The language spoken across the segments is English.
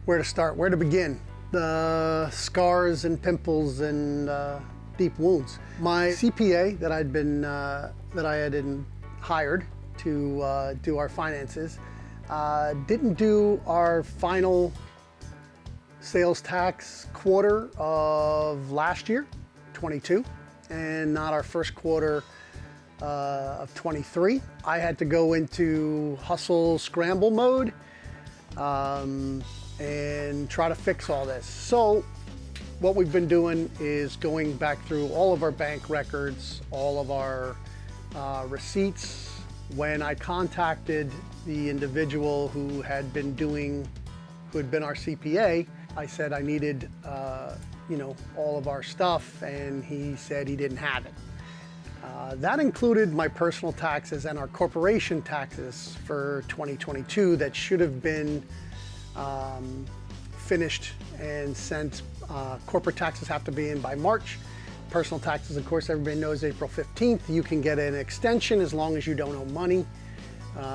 Where to start, where to begin? The scars and pimples and deep wounds. My CPA that I had hired to do our finances didn't do our final sales tax quarter of last year, 22, and not our first quarter of 23. I had to go into hustle scramble mode and try to fix all this. So what we've been doing is going back through all of our bank records, all of our receipts. When I contacted the individual who had been our CPA, I said I needed all of our stuff, and he said he didn't have it. That included my personal taxes and our corporation taxes for 2022 that should have been finished and sent. Corporate taxes have to be in by March. Personal taxes, of course, everybody knows April 15th. You can get an extension as long as you don't owe money.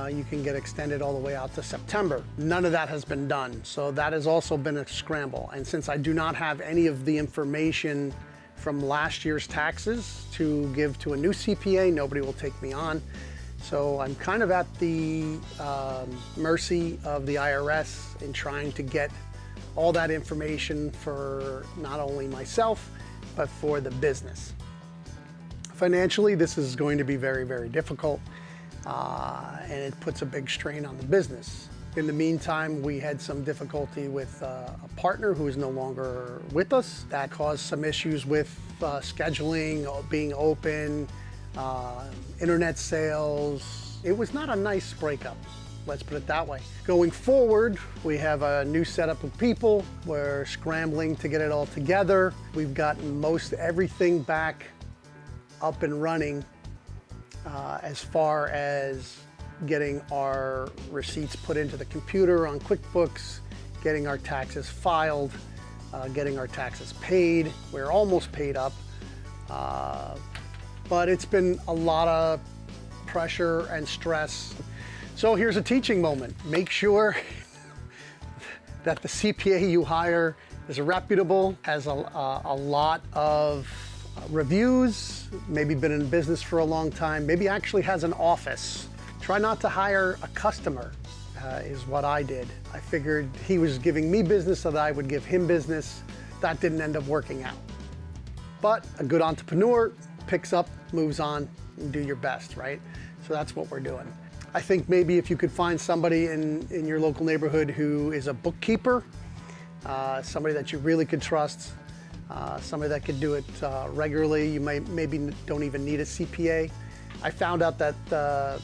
You can get extended all the way out to September. None of that has been done. So that has also been a scramble. And since I do not have any of the information from last year's taxes to give to a new CPA, nobody will take me on. So I'm kind of at the mercy of the IRS in trying to get all that information for not only myself, but for the business. Financially, this is going to be very, very difficult, and it puts a big strain on the business. In the meantime, we had some difficulty with a partner who is no longer with us. That caused some issues with scheduling, being open, internet sales. It was not a nice breakup, let's put it that way. Going forward, we have a new setup of people. We're scrambling to get it all together. We've gotten most everything back up and running as far as getting our receipts put into the computer on QuickBooks, getting our taxes filed, getting our taxes paid. We're almost paid up, but it's been a lot of pressure and stress. So here's a teaching moment. Make sure that the CPA you hire is reputable, has a lot of reviews, maybe been in business for a long time, maybe actually has an office. Try not to hire a customer, is what I did. I figured he was giving me business so that I would give him business. That didn't end up working out. But a good entrepreneur picks up, moves on, and do your best, right? So that's what we're doing. I think maybe if you could find somebody in your local neighborhood who is a bookkeeper, somebody that you really could trust, somebody that could do it regularly. You maybe don't even need a CPA. I found out that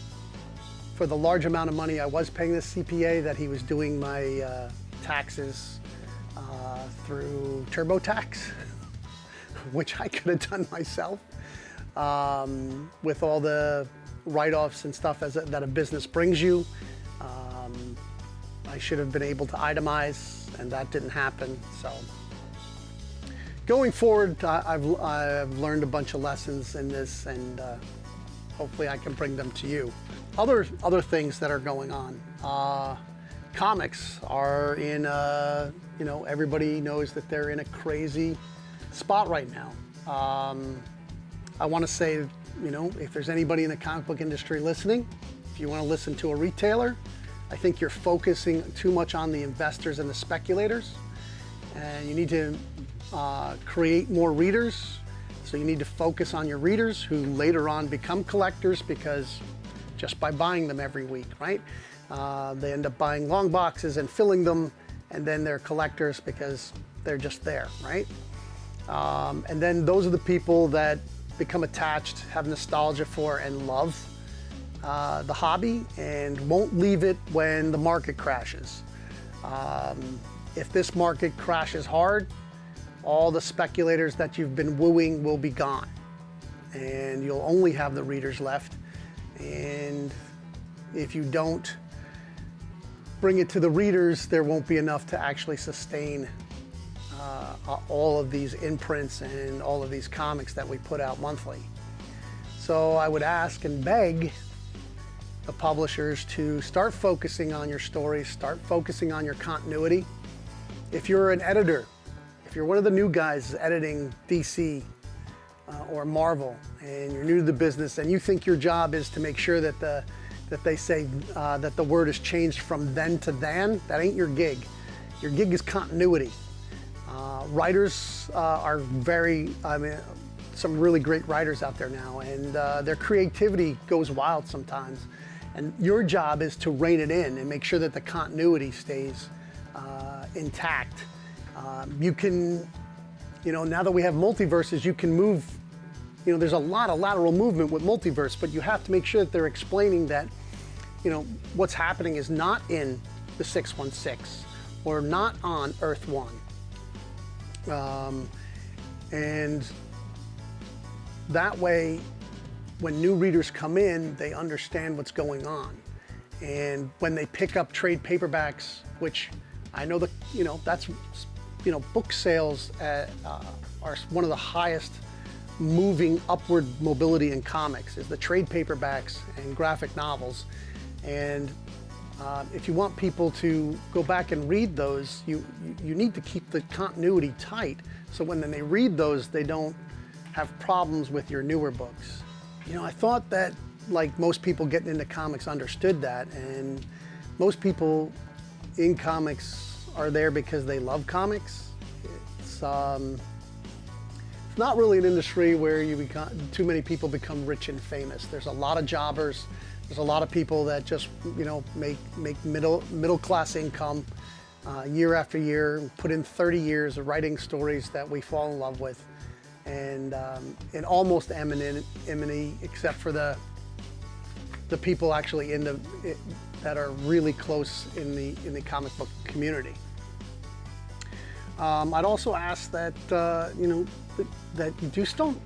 for the large amount of money I was paying this CPA, that he was doing my taxes through TurboTax, which I could have done myself with all the write-offs and stuff that a business brings you. I should have been able to itemize, and that didn't happen. So going forward, I've learned a bunch of lessons in this, and hopefully I can bring them to you. Other things that are going on. Comics are in everybody knows that they're in a crazy spot right now. I want to say, if there's anybody in the comic book industry listening, if you want to listen to a retailer, I think you're focusing too much on the investors and the speculators, and you need to create more readers. So you need to focus on your readers who later on become collectors, because just by buying them every week, right? They end up buying long boxes and filling them, and then they're collectors because they're just there, right? And then those are the people that become attached, have nostalgia for, and love the hobby, and won't leave it when the market crashes. If this market crashes hard, all the speculators that you've been wooing will be gone, and you'll only have the readers left. And if you don't bring it to the readers, there won't be enough to actually sustain all of these imprints and all of these comics that we put out monthly. So I would ask and beg the publishers to start focusing on your stories, start focusing on your continuity, If you're an editor, if you're one of the new guys editing DC or Marvel, and you're new to the business, and you think your job is to make sure that they say that the word is changed from then to than, that ain't your gig. Your gig is continuity. Writers are some really great writers out there now, and their creativity goes wild sometimes. And your job is to rein it in and make sure that the continuity stays intact. You can, now that we have multiverses, you can move, there's a lot of lateral movement with multiverse, but you have to make sure that they're explaining that, what's happening is not in the 616 or not on Earth 1. And that way, when new readers come in, they understand what's going on. And when they pick up trade paperbacks, which I know that, that's, book sales are one of the highest moving upward mobility in comics, is the trade paperbacks and graphic novels. And if you want people to go back and read those, you need to keep the continuity tight, so when they read those, they don't have problems with your newer books. I thought that, like most people getting into comics, understood that, and most people in comics are there because they love comics. It's not really an industry where too many people become rich and famous. There's a lot of jobbers. There's a lot of people that just, make middle class income year after year, put in 30 years of writing stories that we fall in love with, and almost enmity, except for the people actually that are really close in the comic book community. I'd also ask that that you just don't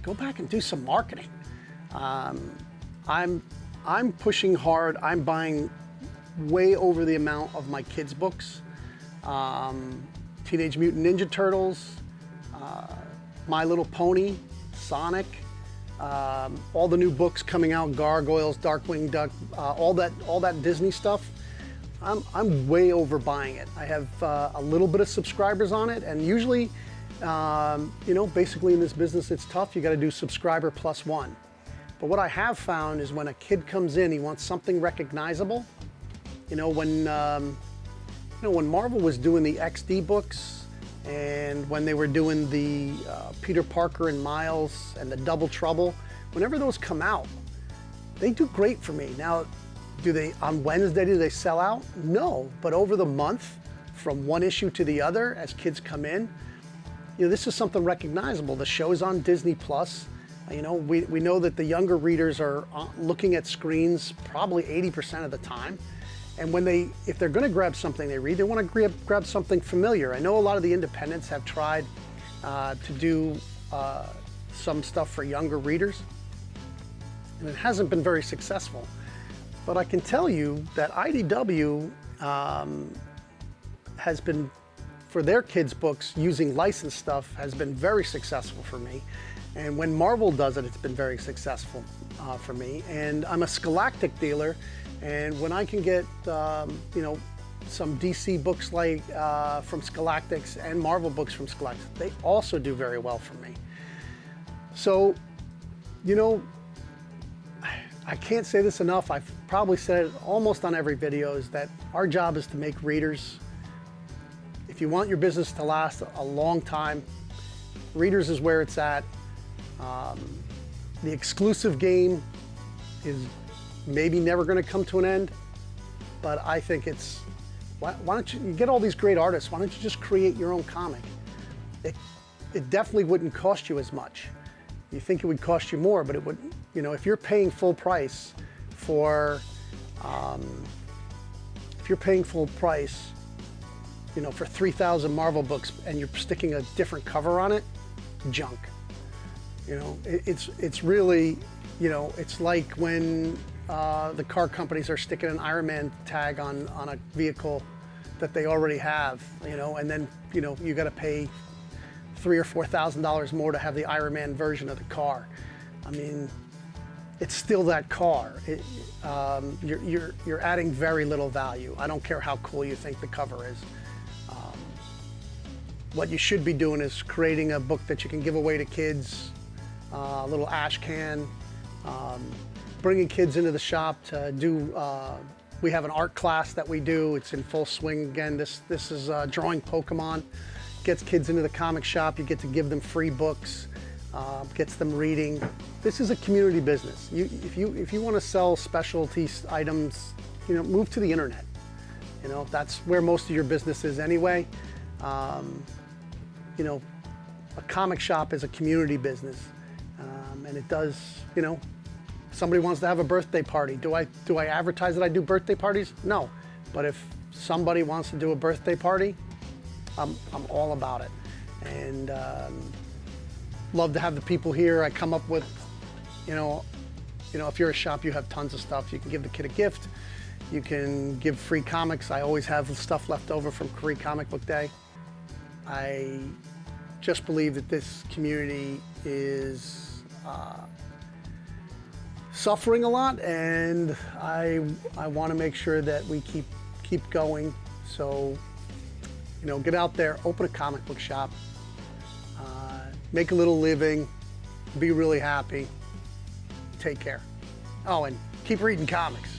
go back and do some marketing. I'm pushing hard. I'm buying way over the amount of my kids' books. Teenage Mutant Ninja Turtles, My Little Pony, Sonic, all the new books coming out, Gargoyles, Darkwing Duck, all that Disney stuff. I'm way over buying it. I have a little bit of subscribers on it, and usually, basically in this business it's tough. You got to do subscriber plus one. But what I have found is when a kid comes in, he wants something recognizable. When Marvel was doing the XD books, and when they were doing the Peter Parker and Miles and the Double Trouble, whenever those come out, they do great for me. Now, on Wednesday, do they sell out? No, but over the month, from one issue to the other, as kids come in, this is something recognizable. The show's on Disney Plus. We know that the younger readers are looking at screens probably 80% of the time. And if they're going to grab something they read, they want to grab something familiar. I know a lot of the independents have tried to do some stuff for younger readers, and it hasn't been very successful. But I can tell you that IDW has been, for their kids' books, using licensed stuff has been very successful for me. And when Marvel does it, it's been very successful for me. And I'm a Scholastic dealer, and when I can get, some DC books like from Scholastics and Marvel books from Scholastics, they also do very well for me. So, I can't say this enough. I've probably said it almost on every video, is that our job is to make readers. If you want your business to last a long time, readers is where it's at. The exclusive game is maybe never going to come to an end, but I think it's, why don't you get all these great artists, why don't you just create your own comic? It definitely wouldn't cost you as much. You think it would cost you more, but it would, if you're paying full price for, for 3,000 Marvel books and you're sticking a different cover on it, junk. It's really, it's like when the car companies are sticking an Iron Man tag on a vehicle that they already have, and then, you got to pay $3,000 or $4,000 more to have the Iron Man version of the car. I mean, it's still that car. You're adding very little value. I don't care how cool you think the cover is. what you should be doing is creating a book that you can give away to kids, a little ash can, bringing kids into the shop to do, we have an art class that we do. It's in full swing again. This is drawing Pokemon. Gets kids into the comic shop. You get to give them free books, gets them reading. This is a community business. If you want to sell specialty items, move to the internet. That's where most of your business is anyway. A comic shop is a community business, and it does, somebody wants to have a birthday party. Do I advertise that I do birthday parties? No, but if somebody wants to do a birthday party, I'm all about it, and love to have the people here. I come up with, if you're a shop, you have tons of stuff. You can give the kid a gift. You can give free comics. I always have stuff left over from Free Comic Book Day. I just believe that this community is suffering a lot, and I want to make sure that we keep going. So, get out there, open a comic book shop, make a little living, be really happy. Take care. Oh, and keep reading comics.